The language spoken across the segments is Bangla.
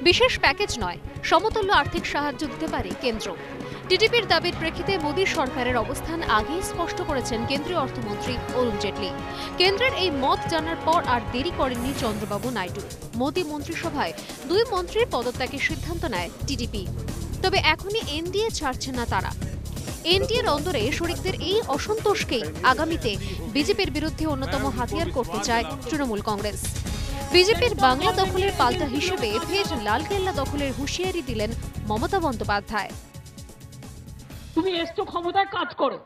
বিশেষ প্যাকেজ নয়, সমতুল্য আর্থিক সাহায্য দিতে পারে কেন্দ্র। টিডিপির দাবির প্রেক্ষিতে মোদী সরকারের অবস্থান আগেই স্পষ্ট করেছেন কেন্দ্রীয় অর্থমন্ত্রী অরুণ জেটলি। কেন্দ্রের এই মত জানার পর আর দেরি করেননি চন্দ্রবাবু নাইডু। মোদী মন্ত্রিসভায় 2 মন্ত্রীর পদত্যাগের সিদ্ধান্ত নেয় টিডিপি। তবে এখনই এনডিএ ছাড়ছে না তারা। এনডিএর অন্দরে শরিকদের এই অসন্তোষকেই আগামীতে বিজেপির বিরুদ্ধে অন্যতম হাতিয়ার করতে চায় তৃণমূল কংগ্রেস। বিজেপির বাংলা দখলের পাল্টা হিসেবে ফের লালকেল্লা দখলের হুঁশিয়ারি দিলেন মমতা বন্দ্যোপাধ্যায়। তুমি এসছো ক্ষমতায়, কাজ করো।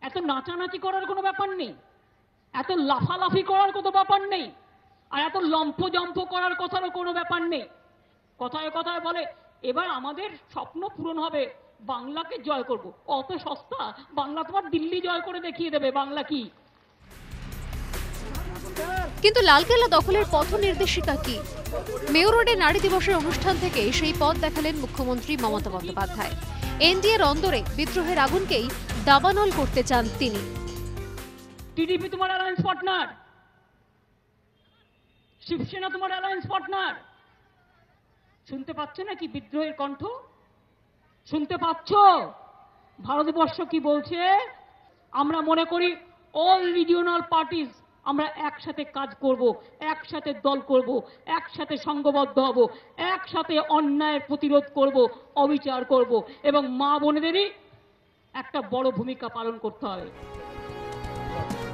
এত নাচানাচি করার কোনো ব্যাপার নেই, এত লাফালাফি করার কোনো ব্যাপার নেই, আর এত লম্ফজম্প করার কথারও কোনো ব্যাপার নেই। কথায় কথায় বলে এবার আমাদের স্বপ্ন পূরণ হবে, বাংলাকে জয় করব। অত সস্তা? বাংলা তোমার দিল্লি জয় করে দেখিয়ে দেবে বাংলা কি। কিন্তু লালকেল্লা দখলের পথ নির্দেশিকা কি? মেয়র রোডে নারী দিবসের অনুষ্ঠান থেকে সেই পথ দেখালেন মুখ্যমন্ত্রী মমতা বন্দ্যোপাধ্যায়। এনডিএর অন্দরে বিদ্রোহের আগুনকেই দাবানল করতে চান তিনি। টিডিপি তোমার অ্যালায়েন্স পার্টনার, শিবসেনা তোমার অ্যালায়েন্স পার্টনার। শুনতে পাচ্ছ নাকি বিদ্রোহের কণ্ঠ? শুনতে পাচ্ছ ভারতবর্ষ কি বলছে? আমরা মনে করি অল রিজিওনাল পার্টিজ আমরা একসাথে কাজ করব, একসাথে দল করব, একসাথে সংঘবদ্ধ হব, একসাথে অন্যায়ের প্রতিরোধ করব, অবিচার করব, এবং মা বোনেদেরই একটা বড় ভূমিকা পালন করতে হবে।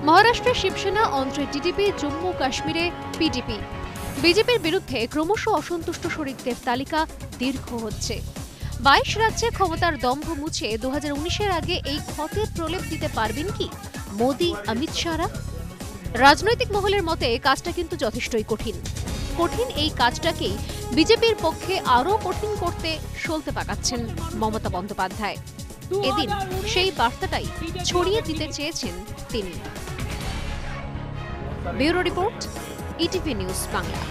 মহারাষ্ট্রে শিবসেনা, অন্ধ্রে টিডিপি, জম্মু কাশ্মীরে পিডিপি। বিজেপির বিরুদ্ধে ক্রমশ অসন্তুষ্ট শরিকদের তালিকা দীর্ঘ হচ্ছে। 22 রাজ্যে ক্ষমতার দম্ভ মুছে 2019-এর আগে এই ক্ষতের প্রলেপ দিতে পারবেন কি মোদী, অমিত শাহরা? রাজনৈতিক মহলের মতে কাজটা কিন্তু যথেষ্টই কঠিন এই কাজটাকেই বিজেপির পক্ষে আরও কঠিন করতে সলতে পাকাচ্ছেন মমতা বন্দ্যোপাধ্যায়। এদিন সেই বার্তাটাই ছড়িয়ে দিতে চেয়েছেন তিনি। Bureau report, ETV news Bangla.